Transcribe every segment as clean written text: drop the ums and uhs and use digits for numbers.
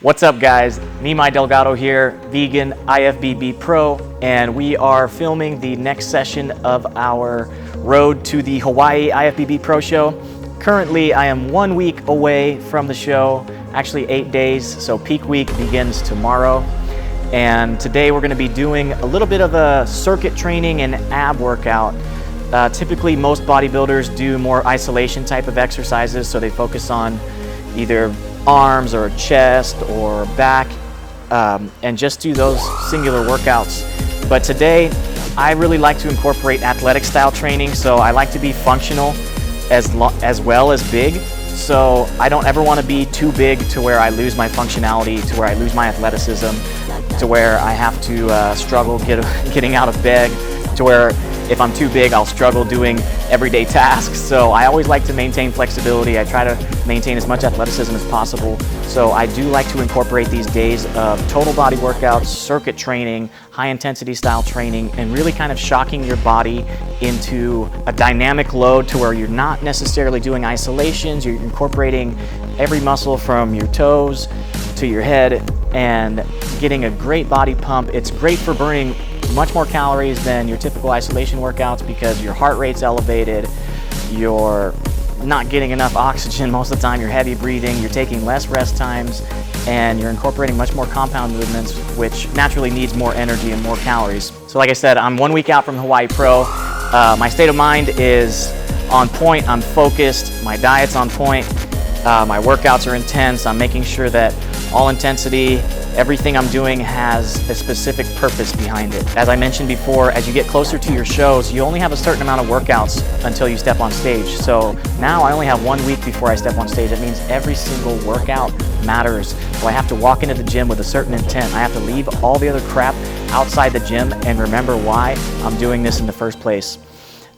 What's up guys, Nimai Delgado here, vegan IFBB Pro, and we are filming the next session of our road to the Hawaii IFBB Pro show. Currently I am 1 week away from the show, actually 8 days, so peak week begins tomorrow. And today we're going to be doing a little bit of a circuit training and ab workout. Typically most bodybuilders do more isolation type of exercises, so they focus on either arms or chest or back and just do those singular workouts. But today I really like to incorporate athletic style training, so I like to be functional as well as big. So I don't ever want to be too big to where I lose my functionality, to where I lose my athleticism, to where I have to struggle getting out of bed, to where if I'm too big, I'll struggle doing everyday tasks. So I always like to maintain flexibility. I try to maintain as much athleticism as possible. So I do like to incorporate these days of total body workouts, circuit training, high intensity style training, and really kind of shocking your body into a dynamic load to where you're not necessarily doing isolations, you're incorporating every muscle from your toes to your head and getting a great body pump. It's great for burning much more calories than your typical isolation workouts because your heart rate's elevated, you're not getting enough oxygen most of the time, you're heavy breathing, you're taking less rest times, and you're incorporating much more compound movements, which naturally needs more energy and more calories. So like I said, I'm 1 week out from Hawaii Pro. My state of mind is on point, I'm focused, my diet's on point, my workouts are intense, I'm making sure that all intensity, everything I'm doing has a specific purpose behind it. As I mentioned before, as you get closer to your shows, you only have a certain amount of workouts until you step on stage. So now I only have 1 week before I step on stage. That means every single workout matters. So I have to walk into the gym with a certain intent. I have to leave all the other crap outside the gym and remember why I'm doing this in the first place.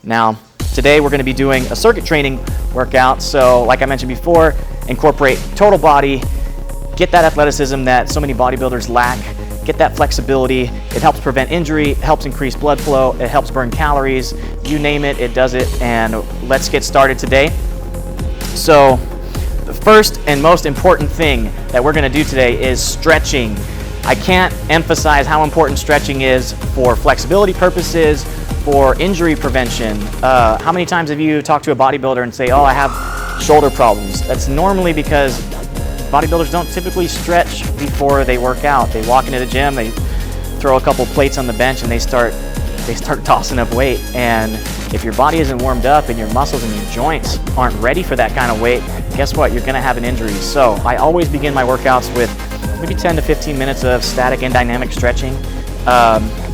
Now, today we're going to be doing a circuit training workout. So like I mentioned before, incorporate total body, get that athleticism that so many bodybuilders lack, get that flexibility. It helps prevent injury, it helps increase blood flow, it helps burn calories, you name it, it does it. And let's get started today. So the first and most important thing that we're going to do today is stretching. I can't emphasize how important stretching is for flexibility purposes, for injury prevention. How many times have you talked to a bodybuilder and say, oh, I have shoulder problems? That's normally because bodybuilders don't typically stretch before they work out. They walk into the gym, they throw a couple plates on the bench and they start tossing up weight. And if your body isn't warmed up and your muscles and your joints aren't ready for that kind of weight, guess what? You're gonna have an injury. So I always begin my workouts with maybe 10 to 15 minutes of static and dynamic stretching.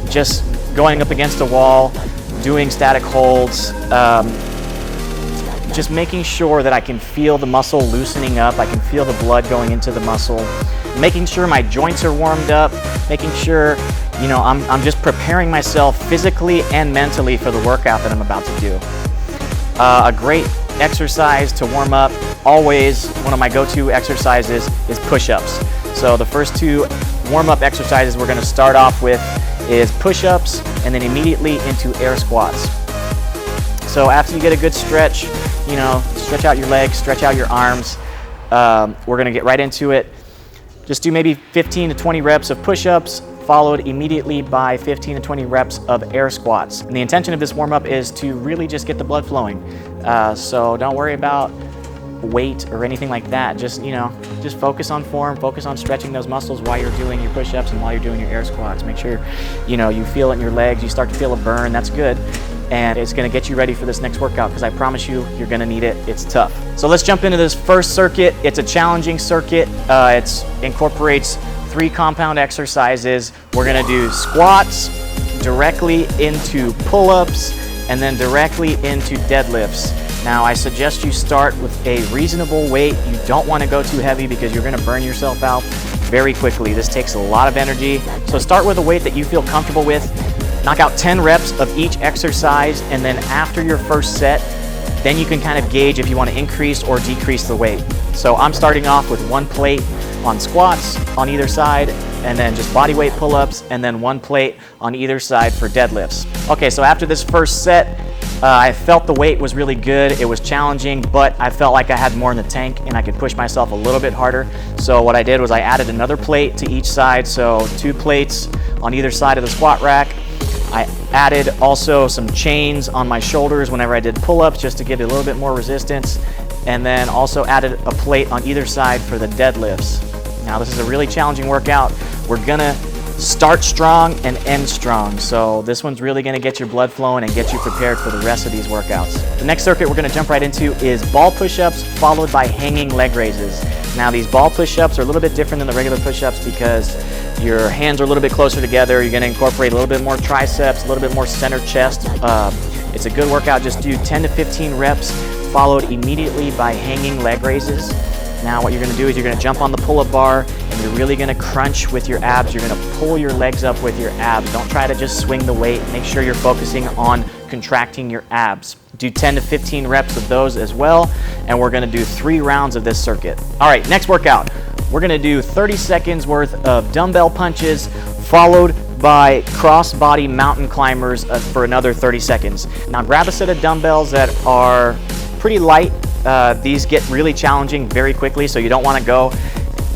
Just going up against a wall, doing static holds, just making sure that I can feel the muscle loosening up, I can feel the blood going into the muscle, making sure my joints are warmed up, making sure, you know, I'm just preparing myself physically and mentally for the workout that I'm about to do. A great exercise to warm up, always one of my go-to exercises is push-ups. So the first two warm-up exercises we're gonna start off with is push-ups and then immediately into air squats. So after you get a good stretch, you know, stretch out your legs, stretch out your arms. We're gonna get right into it. Just do maybe 15 to 20 reps of push-ups, followed immediately by 15 to 20 reps of air squats. And the intention of this warm-up is to really just get the blood flowing. So don't worry about weight or anything like that. Just, you know, just focus on form, focus on stretching those muscles while you're doing your push-ups and while you're doing your air squats. Make sure, you know, you feel it in your legs, you start to feel a burn, that's good. And it's gonna get you ready for this next workout because I promise you, you're gonna need it, it's tough. So let's jump into this first circuit. It's a challenging circuit. It incorporates 3 compound exercises. We're gonna do squats, directly into pull-ups, and then directly into deadlifts. Now I suggest you start with a reasonable weight. You don't wanna go too heavy because you're gonna burn yourself out very quickly. This takes a lot of energy. So start with a weight that you feel comfortable with. Knock out 10 reps of each exercise, and then after your first set, then you can kind of gauge if you want to increase or decrease the weight. So I'm starting off with 1 plate on squats on either side, and then just body weight pull-ups, and then 1 plate on either side for deadlifts. Okay, so after this first set, I felt the weight was really good. It was challenging, but I felt like I had more in the tank and I could push myself a little bit harder. So what I did was I added another plate to each side, so 2 plates on either side of the squat rack. I added also some chains on my shoulders whenever I did pull-ups just to give it a little bit more resistance, and then also added a plate on either side for the deadlifts. Now this is a really challenging workout. We're gonna start strong and end strong, so this one's really gonna get your blood flowing and get you prepared for the rest of these workouts. The next circuit we're gonna jump right into is ball push-ups followed by hanging leg raises. Now these ball push-ups are a little bit different than the regular push-ups because your hands are a little bit closer together. You're gonna incorporate a little bit more triceps, a little bit more center chest. It's a good workout. Just do 10 to 15 reps followed immediately by hanging leg raises. Now what you're gonna do is you're gonna jump on the pull-up bar and you're really gonna crunch with your abs. You're gonna pull your legs up with your abs. Don't try to just swing the weight. Make sure you're focusing on contracting your abs. Do 10 to 15 reps of those as well, and we're gonna do 3 rounds of this circuit. All right, next workout. We're gonna do 30 seconds worth of dumbbell punches followed by cross-body mountain climbers for another 30 seconds. Now grab a set of dumbbells that are pretty light. These get really challenging very quickly, so you don't want to go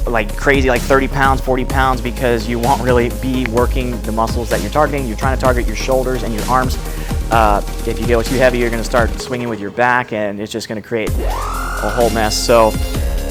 like crazy, like 30 pounds, 40 pounds, because you won't really be working the muscles that you're targeting. You're trying to target your shoulders and your arms. If you go too heavy, you're going to start swinging with your back, and it's just going to create a whole mess. So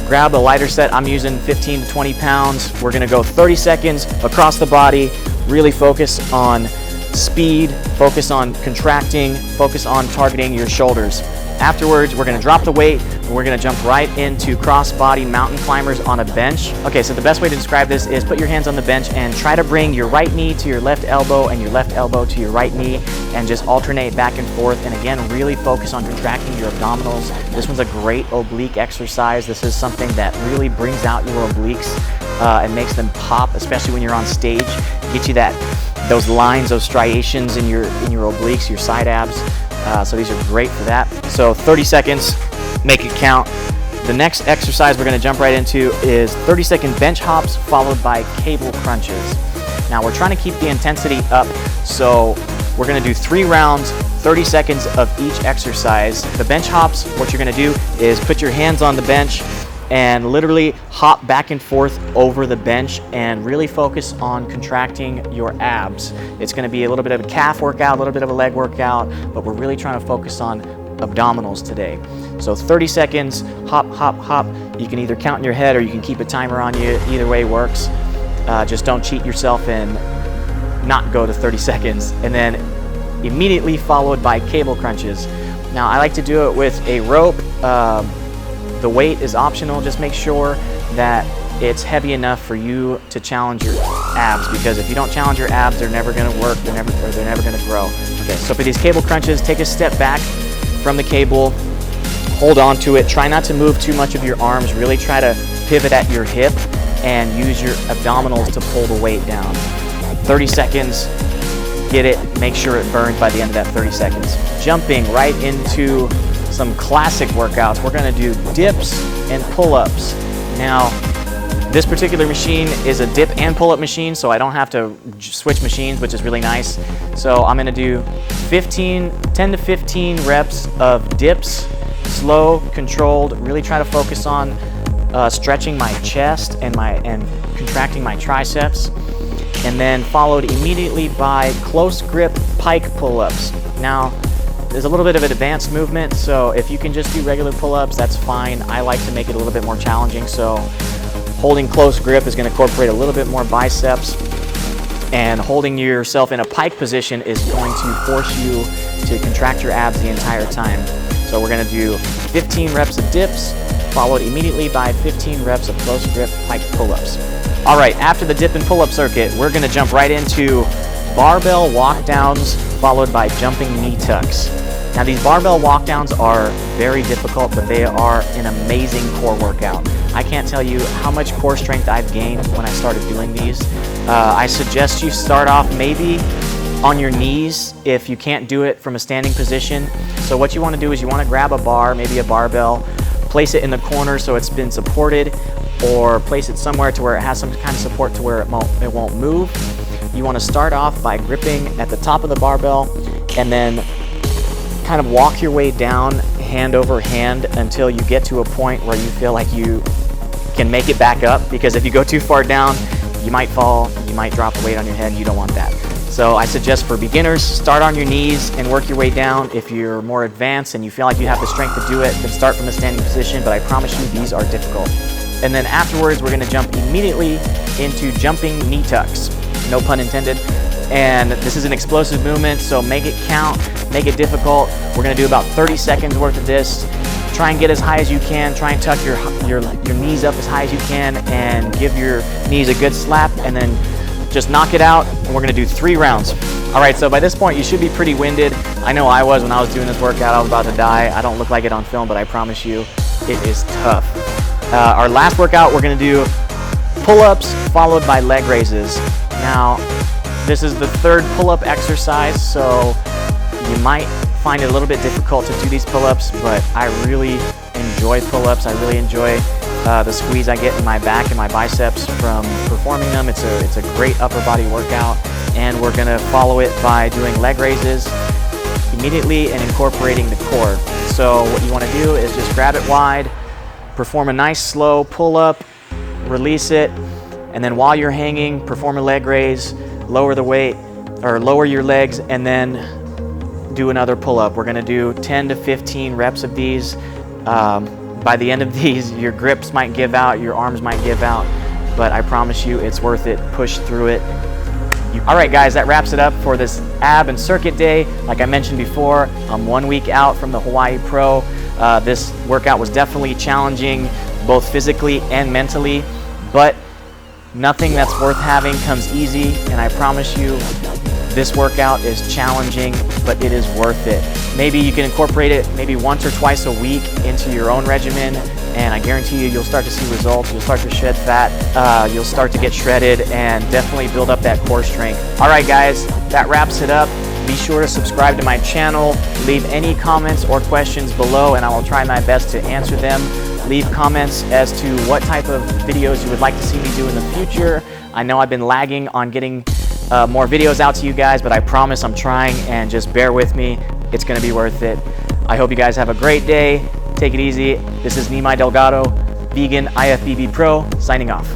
grab a lighter set. I'm using 15 to 20 pounds. We're going to go 30 seconds across the body. Really focus on speed, focus on contracting, focus on targeting your shoulders. Afterwards, we're gonna drop the weight and we're gonna jump right into cross-body mountain climbers on a bench. Okay, so the best way to describe this is put your hands on the bench and try to bring your right knee to your left elbow and your left elbow to your right knee and just alternate back and forth. And again, really focus on contracting your abdominals. This one's a great oblique exercise. This is something that really brings out your obliques and makes them pop, especially when you're on stage. Get you those lines, those striations in your obliques, your side abs. So these are great for that. So 30 seconds, make it count. The next exercise we're gonna jump right into is 30-second bench hops followed by cable crunches. Now we're trying to keep the intensity up, so we're gonna do 3 rounds, 30 seconds of each exercise. The bench hops, what you're gonna do is put your hands on the bench and literally hop back and forth over the bench and really focus on contracting your abs. It's gonna be a little bit of a calf workout, a little bit of a leg workout, but we're really trying to focus on abdominals today. So 30 seconds, hop, hop, hop. You can either count in your head or you can keep a timer on you. Either way works. Just don't cheat yourself and not go to 30 seconds. And then immediately followed by cable crunches. Now I like to do it with a rope. The weight is optional. Just make sure that it's heavy enough for you to challenge your abs, because if you don't challenge your abs, they're never going to work. They're never going to grow. Okay, so for these cable crunches, take a step back from the cable, hold on to it. Try not to move too much of your arms. Really try to pivot at your hip and use your abdominals to pull the weight down. 30 seconds. Get it. Make sure it burns by the end of that 30 seconds. Jumping right into some classic workouts. We're gonna do dips and pull-ups. Now, this particular machine is a dip and pull-up machine, so I don't have to switch machines, which is really nice. So I'm gonna do 10 to 15 reps of dips, slow, controlled. Really try to focus on stretching my chest and contracting my triceps. And then followed immediately by close grip pike pull-ups. Now, there's a little bit of an advanced movement, so if you can just do regular pull-ups, that's fine. I like to make it a little bit more challenging, so holding close grip is going to incorporate a little bit more biceps, and holding yourself in a pike position is going to force you to contract your abs the entire time. So we're going to do 15 reps of dips, followed immediately by 15 reps of close grip pike pull-ups. All right, after the dip and pull-up circuit, we're going to jump right into barbell walk-downs followed by jumping knee tucks. Now these barbell walkdowns are very difficult, but they are an amazing core workout. I can't tell you how much core strength I've gained when I started doing these. I suggest you start off maybe on your knees if you can't do it from a standing position. So what you want to do is you want to grab a bar, maybe a barbell, place it in the corner so it's been supported, or place it somewhere to where it has some kind of support to where it won't move. You want to start off by gripping at the top of the barbell and then kind of walk your way down hand over hand until you get to a point where you feel like you can make it back up, because if you go too far down, you might fall, you might drop weight on your head, and you don't want that. So I suggest for beginners, start on your knees and work your way down. If you're more advanced and you feel like you have the strength to do it, then start from the standing position, but I promise you these are difficult. And then afterwards, we're gonna jump immediately into jumping knee tucks, no pun intended. And this is an explosive movement, so make it count, make it difficult. We're gonna do about 30 seconds worth of this. Try and get as high as you can. Try and tuck your knees up as high as you can and give your knees a good slap, and then just knock it out. And we're gonna do 3 rounds. All right, so by this point, you should be pretty winded. I know I was when I was doing this workout. I was about to die. I don't look like it on film, but I promise you, it is tough. Our last workout, we're gonna do pull-ups followed by leg raises. Now, this is the 3rd pull-up exercise, so you might find it a little bit difficult to do these pull-ups, but I really enjoy pull-ups. I really enjoy the squeeze I get in my back and my biceps from performing them. It's a great upper body workout, and we're gonna follow it by doing leg raises immediately and incorporating the core. So what you wanna do is just grab it wide, perform a nice slow pull-up, release it, and then while you're hanging, perform a leg raise, lower the weight, or lower your legs, and then do another pull-up. We're gonna do 10 to 15 reps of these. By the end of these, your grips might give out, your arms might give out, but I promise you it's worth it. Push through it. All right, guys, that wraps it up for this ab and circuit day. Like I mentioned before, I'm 1 week out from the Hawaii Pro. This workout was definitely challenging, both physically and mentally, but nothing that's worth having comes easy, and I promise you, this workout is challenging, but it is worth it. Maybe you can incorporate it maybe once or twice a week into your own regimen, and I guarantee you, you'll start to see results. You'll start to shed fat, you'll start to get shredded, and definitely build up that core strength. All right, guys, that wraps it up. Be sure to subscribe to my channel. Leave any comments or questions below, and I will try my best to answer them. Leave comments as to what type of videos you would like to see me do in the future. I know I've been lagging on getting more videos out to you guys, but I promise I'm trying, and just bear with me. It's gonna be worth it. I hope you guys have a great day. Take it easy. This is Nimai Delgado, Vegan IFBB Pro, signing off.